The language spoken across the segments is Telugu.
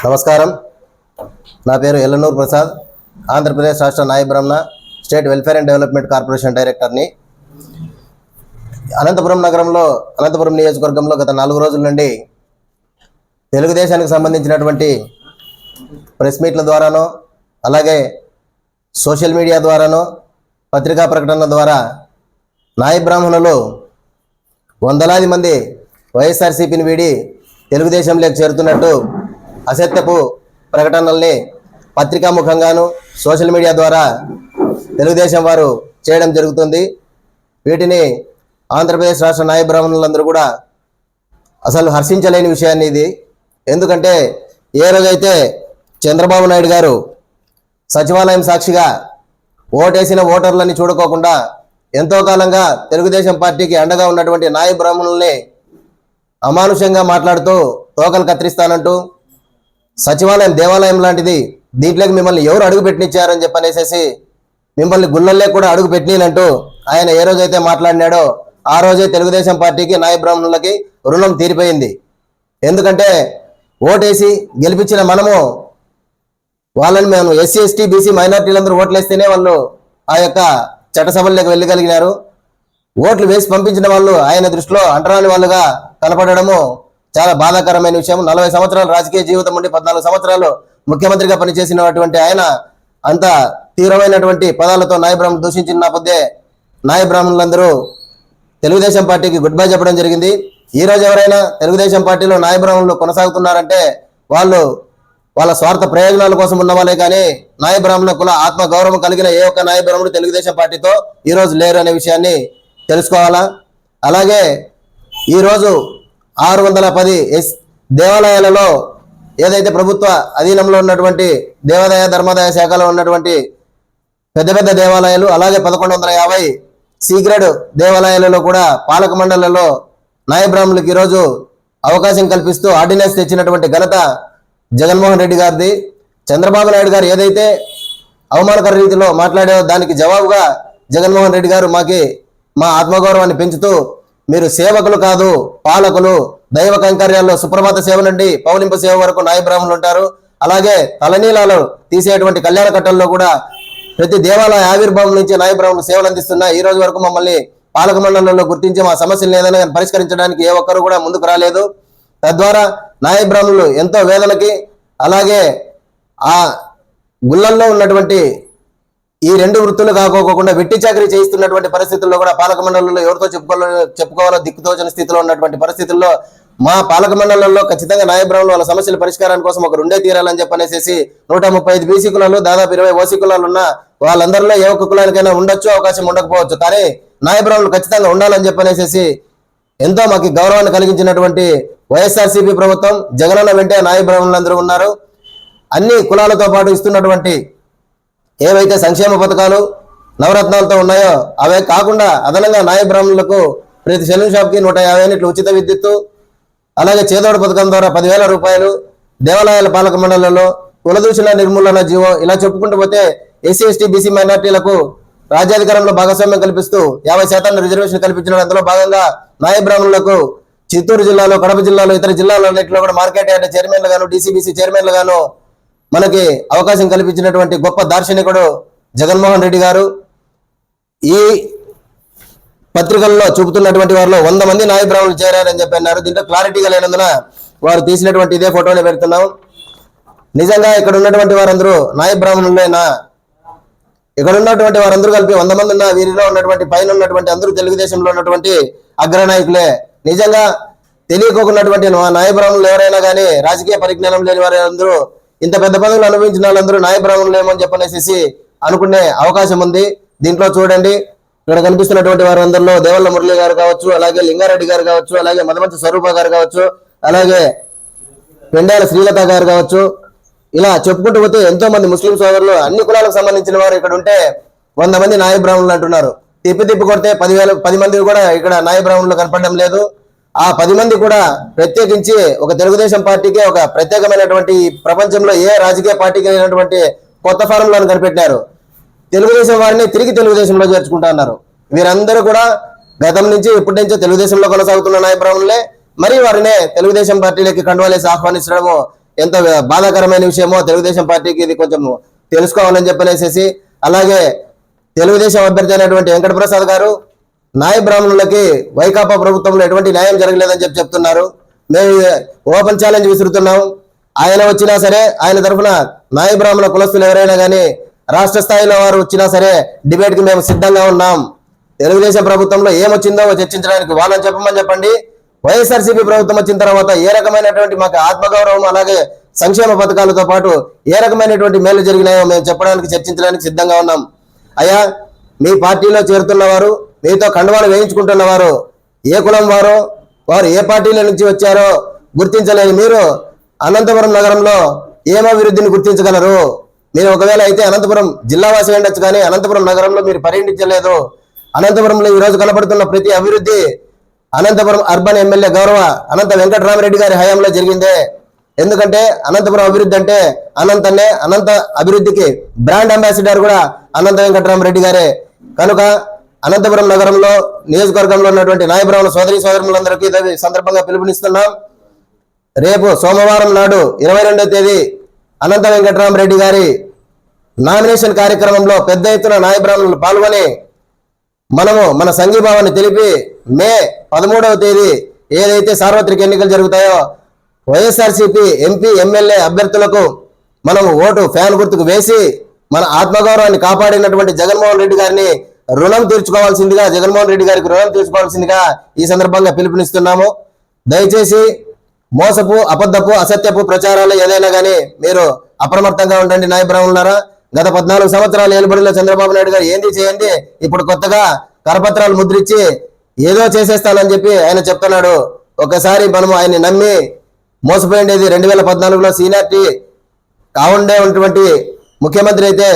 నమస్కారం. నా పేరు ఎల్లనూరు ప్రసాద్. ఆంధ్రప్రదేశ్ రాష్ట్ర నాయ బ్రాహ్మణ state welfare and development corporation డైరెక్టర్ని. అనంతపురం నగరంలో అనంతపురం నియోజకవర్గంలో గత 4 రోజుల నుండి తెలుగుదేశానికి సంబంధించినటువంటి ప్రెస్ మీట్ల ద్వారానో, అలాగే సోషల్ మీడియా ద్వారానో, పత్రికా ప్రకటనల ద్వారా నాయ బ్రాహ్మణులు వందలాది మంది వైఎస్ఆర్సీపీని వీడి తెలుగుదేశంలోకి చేరుతున్నట్టు అసత్యపు ప్రకటనల్ని పత్రికాముఖంగాను సోషల్ మీడియా ద్వారా తెలుగుదేశం వారు చేయడం జరుగుతుంది. వీటిని ఆంధ్రప్రదేశ్ రాష్ట్ర నాయ బ్రాహ్మణులందరూ కూడా అసలు హర్షించలేని విషయాన్ని ఇది. ఎందుకంటే ఏ రోజైతే చంద్రబాబు నాయుడు గారు సచివాలయం సాక్షిగా ఓటేసిన ఓటర్లని చూడుకోకుండా ఎంతో కాలంగా తెలుగుదేశం పార్టీకి అండగా ఉన్నటువంటి నాయ బ్రాహ్మణుల్ని అమానుషంగా మాట్లాడుతూ తోకలు కత్తిరిస్తానంటూ, సచివాలయం దేవాలయం లాంటిది, దీంట్లోకి మిమ్మల్ని ఎవరు అడుగు పెట్టినిచ్చారని చెప్పనేసేసి మిమ్మల్ని గుళ్ళల్లో కూడా అడుగు పెట్టినంటూ ఆయన ఏ రోజైతే మాట్లాడినాడో ఆ రోజే తెలుగుదేశం పార్టీకి నాయ బ్రాహ్మణులకి రుణం తీరిపోయింది. ఎందుకంటే ఓటేసి గెలిపించిన మనము వాళ్ళని మేము ఎస్సీ ఎస్టీ బీసీ మైనార్టీలందరూ ఓట్లేస్తేనే వాళ్ళు ఆ యొక్క చట్టసభల్లోకి వెళ్ళగలిగినారు. ఓట్లు వేసి పంపించిన వాళ్ళు ఆయన దృష్టిలో అంటరాని వాళ్ళుగా కనపడము చాలా బాధాకరమైన విషయం. 40 సంవత్సరాల రాజకీయ జీవితం ఉండి 14 సంవత్సరాలు ముఖ్యమంత్రిగా పనిచేసినటువంటి ఆయన అంత తీవ్రమైనటువంటి పదాలతో నాయ బ్రాహ్మణులు దూషించిన పొద్దే నాయ బ్రాహ్మణులందరూ తెలుగుదేశం పార్టీకి గుడ్ బై చెప్పడం జరిగింది. ఈ రోజు ఎవరైనా తెలుగుదేశం పార్టీలో నాయ బ్రాహ్మణులు కొనసాగుతున్నారంటే వాళ్ళు వాళ్ళ స్వార్థ ప్రయోజనాల కోసం ఉన్న వాళ్ళే, కానీ నాయ బ్రాహ్మణ కుల ఆత్మ గౌరవం కలిగిన ఏ ఒక్క నాయ బ్రాహ్మణుడు తెలుగుదేశం పార్టీతో ఈరోజు లేరు అనే విషయాన్ని తెలుసుకోవాలా. అలాగే ఈరోజు 610 దేవాలయాలలో ఏదైతే ప్రభుత్వ అధీనంలో ఉన్నటువంటి దేవాదాయ ధర్మాదాయ శాఖలో ఉన్నటువంటి పెద్ద పెద్ద దేవాలయాలు, అలాగే 1150 సీక్రెట్ దేవాలయాలలో కూడా పాలక మండళ్లలో నాయ బ్రాహ్మణులకు ఈరోజు అవకాశం కల్పిస్తూ ఆర్డినెన్స్ తెచ్చినటువంటి ఘనత జగన్మోహన్ రెడ్డి గారిది. చంద్రబాబు నాయుడు గారు ఏదైతే అవమానకర రీతిలో మాట్లాడారో దానికి జవాబుగా జగన్మోహన్ రెడ్డి గారు మా ఆత్మగౌరవాన్ని పెంచుతూ, మీరు సేవకులు కాదు పాలకులు, దైవ కైంకర్యాల్లో సుప్రభాత సేవ నుండి పౌలింపు సేవ వరకు నాయ బ్రాహ్మణులు ఉంటారు. అలాగే తలనీలాలు తీసేటువంటి కళ్యాణ కట్టల్లో కూడా ప్రతి దేవాలయ ఆవిర్భావం నుంచి నాయ బ్రాహ్మణులు సేవలు అందిస్తున్నా ఈ రోజు వరకు మమ్మల్ని పాలక మండలంలో గుర్తించి మా సమస్యలు ఏదైనా పరిష్కరించడానికి ఏ ఒక్కరు కూడా ముందుకు రాలేదు. తద్వారా నాయ బ్రాహ్మణులు ఎంతో వేదనకి, అలాగే ఆ గుళ్ళల్లో ఉన్నటువంటి ఈ 2 వృత్తులు కాకోకుండా వెట్టి చాకరీ చేయిస్తున్నటువంటి పరిస్థితుల్లో కూడా పాలక మండలంలో ఎవరితో చెప్పుకోవాలో దిక్కుతోచని స్థితిలో ఉన్నటువంటి పరిస్థితుల్లో మా పాలక మండలంలో ఖచ్చితంగా నాయ బ్రాహ్మణులు వాళ్ళ సమస్యల పరిష్కారానికి కోసం ఒక రెండే తీరాలని చెప్పనేసి 135 బీసీ కులాలు, దాదాపు 20 ఓసీ కులాలు ఉన్న వాళ్ళందరిలో ఏ ఒక్క కులానికైనా ఉండొచ్చు, అవకాశం ఉండకపోవచ్చు, కానీ నాయ బ్రాహ్మణులు ఖచ్చితంగా ఉండాలని చెప్పనేసి ఎంతో మాకు గౌరవాన్ని కలిగించినటువంటి వైఎస్ఆర్సీపీ ప్రభుత్వం, జగనన్న వెంటే నాయ బ్రాహ్మణులందరూ ఉన్నారు. అన్ని కులాలతో పాటు ఇస్తున్నటువంటి ఏవైతే సంక్షేమ పథకాలు నవరత్నాలతో ఉన్నాయో అవే కాకుండా అదనంగా నాయ బ్రాహ్మణులకు ప్రతి సెలూన్ షాప్కి 150 యూనిట్ల ఉచిత విద్యుత్తు, అలాగే చేదోడు పథకం ద్వారా 10,000 రూపాయలు, దేవాలయాల పాలక మండళ్లలో కులదూషణ నిర్మూలన జీవో, ఇలా చెప్పుకుంటూ పోతే ఎస్సీ ఎస్టీ బీసీ మైనార్టీలకు రాజ్యాధికారంలో భాగస్వామ్యం కల్పిస్తూ 50% రిజర్వేషన్ కల్పించడం. అందులో భాగంగా నాయ బ్రాహ్మణులకు చిత్తూరు జిల్లాలో, కడప జిల్లాలో, ఇతర జిల్లాలన్నింటిలో కూడా మార్కెట్ యార్డ్ చైర్మన్లు గాను, డీసీబీసీ చైర్మన్లు గాను మనకి అవకాశం కల్పించినటువంటి గొప్ప దార్శనికుడు జగన్మోహన్ రెడ్డి గారు. ఈ పత్రికల్లో చూపుతున్నటువంటి వారిలో 100 మంది నాయ బ్రాహ్మణులు చేరారని చెప్పి అన్నారు. దీంట్లో క్లారిటీగా లేనందున వారు తీసినటువంటి ఇదే ఫోటోని పెడుతున్నాం. నిజంగా ఇక్కడ ఉన్నటువంటి వారందరూ నాయ బ్రాహ్మణులేనా? ఇక్కడ ఉన్నటువంటి వారందరూ కలిపి 100 మంది ఉన్న వీరిలో ఉన్నటువంటి పైన ఉన్నటువంటి అందరూ తెలుగుదేశంలో ఉన్నటువంటి అగ్రనాయకులే. నిజంగా తెలియకోకున్నటువంటి నాయ బ్రాహ్మణులు ఎవరైనా కానీ, రాజకీయ పరిజ్ఞానం లేని వారు అందరూ, ఇంత పెద్ద పదవులు అనుభవించిన వాళ్ళందరూ నాయ బ్రాహ్మణులు ఏమని చెప్పనేసి అనుకునే అవకాశం ఉంది. దీంట్లో చూడండి, ఇక్కడ కనిపిస్తున్నటువంటి వారందరిలో దేవల్ల మురళి గారు కావచ్చు, అలాగే లింగారెడ్డి గారు కావచ్చు, అలాగే మదమంచి స్వరూప గారు కావచ్చు, అలాగే పెండాల శ్రీలత గారు కావచ్చు, ఇలా చెప్పుకుంటూ పోతే ఎంతో మంది ముస్లిం సోదరులు, అన్ని కులాలకు సంబంధించిన వారు ఇక్కడ ఉంటే 100 మంది నాయ బ్రాహ్మణులు అంటున్నారు. తిప్పి కొడితే 10 మంది కూడా ఇక్కడ నాయ బ్రాహ్మణులు కనపడడం లేదు. ఆ 10 మంది కూడా ప్రత్యేకించి ఒక తెలుగుదేశం పార్టీకే ఒక ప్రత్యేకమైనటువంటి ప్రపంచంలో ఏ రాజకీయ పార్టీకి అయినటువంటి కొత్త ఫారంలను కనిపెట్టారు. తెలుగుదేశం వారిని తిరిగి తెలుగుదేశంలో చేర్చుకుంటా అన్నారు. వీరందరూ కూడా గతం నుంచి ఇప్పటి నుంచో తెలుగుదేశంలో కొనసాగుతున్న నాయ బ్రాహ్మణులే, మరి వారినే తెలుగుదేశం పార్టీలోకి కండువాలేసి ఆహ్వానించడము ఎంత బాధాకరమైన విషయమో తెలుగుదేశం పార్టీకి ఇది కొంచెం తెలుసుకోవాలని చెప్పనేసి, అలాగే తెలుగుదేశం అభ్యర్థి అయినటువంటి వెంకటప్రసాద్ గారు నాయ బ్రాహ్మణులకి వైకాపా ప్రభుత్వంలో ఎటువంటి న్యాయం జరగలేదని చెప్తున్నారు. మేము ఓపెన్ ఛాలెంజ్ విసురుతున్నాం. ఆయన వచ్చినా సరే, ఆయన తరఫున నాయ బ్రాహ్మణ కులస్తులు ఎవరైనా కానీ రాష్ట్ర స్థాయిలో వారు వచ్చినా సరే డిబేట్ కి మేము సిద్ధంగా ఉన్నాం. తెలుగుదేశం ప్రభుత్వంలో ఏమొచ్చిందో చర్చించడానికి వాళ్ళని చెప్పండి. వైఎస్ఆర్సీపీ ప్రభుత్వం వచ్చిన తర్వాత ఏ రకమైనటువంటి మాకు ఆత్మగౌరవం అలాగే సంక్షేమ పథకాలతో పాటు ఏ రకమైనటువంటి మేలు జరిగినాయో మేము చెప్పడానికి చర్చించడానికి సిద్ధంగా ఉన్నాం. అయ్యా, మీ పార్టీలో చేరుతున్న వారు, మీతో కండువాలు వేయించుకుంటున్న వారు ఏ కులం వారు, వారు ఏ పార్టీల నుంచి వచ్చారో గుర్తించలేని మీరు అనంతపురం నగరంలో ఏం అభివృద్ధిని గుర్తించగలరు? మీరు ఒకవేళ అయితే అనంతపురం జిల్లావాసి ఉండొచ్చు, కానీ అనంతపురం నగరంలో మీరు పర్యటించలేదు. అనంతపురంలో ఈ రోజు కనబడుతున్న ప్రతి అభివృద్ధి అనంతపురం అర్బన్ ఎమ్మెల్యే గౌరవ అనంత వెంకటరామరెడ్డి గారి హయాంలో జరిగిందే. ఎందుకంటే అనంతపురం అభివృద్ధి అంటే అనంతనే, అనంత అభివృద్ధికి బ్రాండ్ అంబాసిడర్ కూడా అనంత వెంకటరామరెడ్డి గారే. కనుక అనంతపురం నగరంలో నియోజకవర్గంలో ఉన్నటువంటి నాయ బ్రాహ్మణ సోదరి సోదరులందరికీ సందర్భంగా పిలుపునిస్తున్నాం. రేపు సోమవారం నాడు 22వ తేదీ అనంత వెంకటరామరెడ్డి గారి నామినేషన్ కార్యక్రమంలో పెద్ద ఎత్తున నాయ బ్రాహ్మణులు పాల్గొని మనము మన సంఘీభావాన్ని తెలిపి మే 13వ తేదీ ఏదైతే సార్వత్రిక ఎన్నికలు జరుగుతాయో వైఎస్ఆర్సీపీ ఎంపీ ఎమ్మెల్యే అభ్యర్థులకు మనము ఓటు ఫ్యాన్ గుర్తుకు వేసి మన ఆత్మగౌరవాన్ని కాపాడినటువంటి జగన్మోహన్ రెడ్డి గారిని రుణం తీర్చుకోవాల్సిందిగా, జగన్మోహన్ రెడ్డి గారికి రుణం తీర్చుకోవాల్సిందిగా ఈ సందర్భంగా పిలుపునిస్తున్నాము. దయచేసి మోసపు, అబద్ధపు, అసత్యపు ప్రచారాలు ఏదైనా కానీ మీరు అప్రమత్తంగా ఉండండి. నాయ బ్రాహ్మణులారా, గత 14 సంవత్సరాల ఏలుబడిలో చంద్రబాబు నాయుడు గారు ఏంది చేయండి, ఇప్పుడు కొత్తగా కరపత్రాలు ముద్రించి ఏదో చేసేస్తానని చెప్పి ఆయన చెప్తున్నాడు. ఒకసారి మనం ఆయన్ని నమ్మి మోసపోయిండేది. 2014లో సీనియారిటీ కావుండేటువంటి ముఖ్యమంత్రి అయితే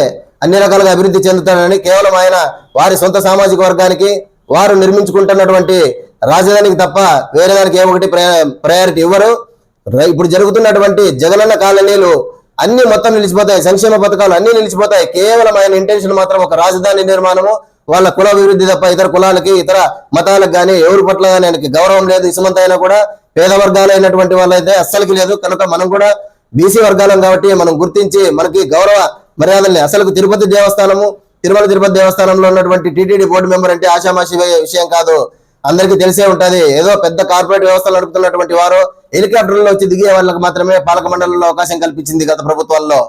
అన్ని రకాలుగా అభివృద్ధి చెందుతాడని కేవలం ఆయన వారి సొంత సామాజిక వర్గానికి వారు నిర్మించుకుంటున్నటువంటి రాజధానికి తప్ప వేరే దానికి ఏ ఒకటి ప్రయారిటీ ఇవ్వరు. ఇప్పుడు జరుగుతున్నటువంటి జగనన్న కాలనీలు అన్ని మొత్తం నిలిచిపోతాయి, సంక్షేమ పథకాలు అన్ని నిలిచిపోతాయి. కేవలం ఆయన ఇంటెన్షన్ మాత్రం ఒక రాజధాని నిర్మాణము, వాళ్ళ కుల అభివృద్ధి తప్ప ఇతర కులాలకి ఇతర మతాలకు కానీ ఎవరి పట్ల కానీ ఆయనకి గౌరవం లేదు. ఇసుమంత అయినా కూడా పేద వర్గాలైనటువంటి వాళ్ళైతే అస్సలకి లేదు. కనుక మనం కూడా బీసీ వర్గాలం కాబట్టి మనం గుర్తించి మనకి గౌరవ మర్యాదల్ని, అసలు తిరుమల తిరుపతి దేవస్థానంలో ఉన్నటువంటి టీటీడీ బోర్డు మెంబర్ అంటే ఆషామాషి విషయం కాదు, అందరికీ తెలిసే ఉంటది. ఏదో పెద్ద కార్పొరేట్ వ్యవస్థలు నడుపుతున్నటువంటి వారు హెలికాప్టర్లో వచ్చి దిగే వాళ్ళకి మాత్రమే పాలక మండలిలో అవకాశం కల్పించింది గత ప్రభుత్వాల్లో.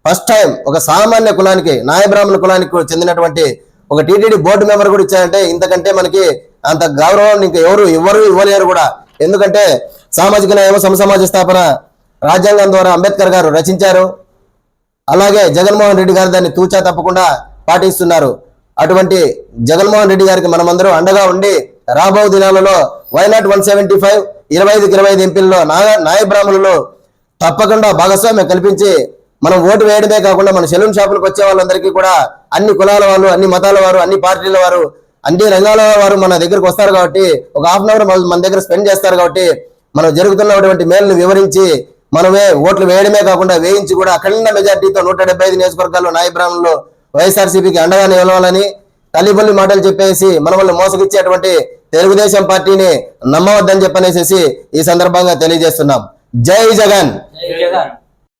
ఫస్ట్ టైం ఒక సామాన్య కులానికి, నాయ బ్రాహ్మణ కులానికి చెందినటువంటి ఒక టీటీడీ బోర్డు మెంబర్ కూడా ఇచ్చారంటే ఇంతకంటే మనకి అంత గౌరవం ఇంకా ఎవరు ఇవ్వలేరు కూడా. ఎందుకంటే సామాజిక న్యాయం సమసమాజ స్థాపన రాజ్యాంగం ద్వారా అంబేద్కర్ గారు రచించారు. అలాగే జగన్మోహన్ రెడ్డి గారు దాన్ని తూచా తప్పకుండా పాటిస్తున్నారు. అటువంటి జగన్మోహన్ రెడ్డి గారికి మనమందరం అండగా ఉండి రాబో దినాలలో వైనాట్ 175 25కి 25 ఎంపీల్లో నాయ బ్రాహ్మణులు తప్పకుండా భాగస్వామ్యం కల్పించి మనం ఓటు వేయడమే కాకుండా మన సెలూన్ షాపులకు వచ్చే వాళ్ళందరికీ కూడా అన్ని కులాల వాళ్ళు, అన్ని మతాల వారు, అన్ని పార్టీల వారు, అన్ని రంగాల వారు మన దగ్గరకు వస్తారు కాబట్టి ఒక హాఫ్ అన్ అవర్ మన దగ్గర స్పెండ్ చేస్తారు కాబట్టి మనం జరుగుతున్నటువంటి మేలును వివరించి మనమే ఓట్లు వేయడమే కాకుండా వేయించి కూడా అఖండ మెజార్టీతో 175 నియోజకవర్గాల్లో నాయ బ్రాహ్మణులు వైఎస్ఆర్సీపీకి అండగా నిలవాలని తల్లిబల్లి మాటలు చెప్పేసి మనల్ని మోసగిచ్చేటువంటి తెలుగుదేశం పార్టీని నమ్మవద్దని చెప్పనేసి ఈ సందర్భంగా తెలియజేస్తున్నాం. జై జగన్.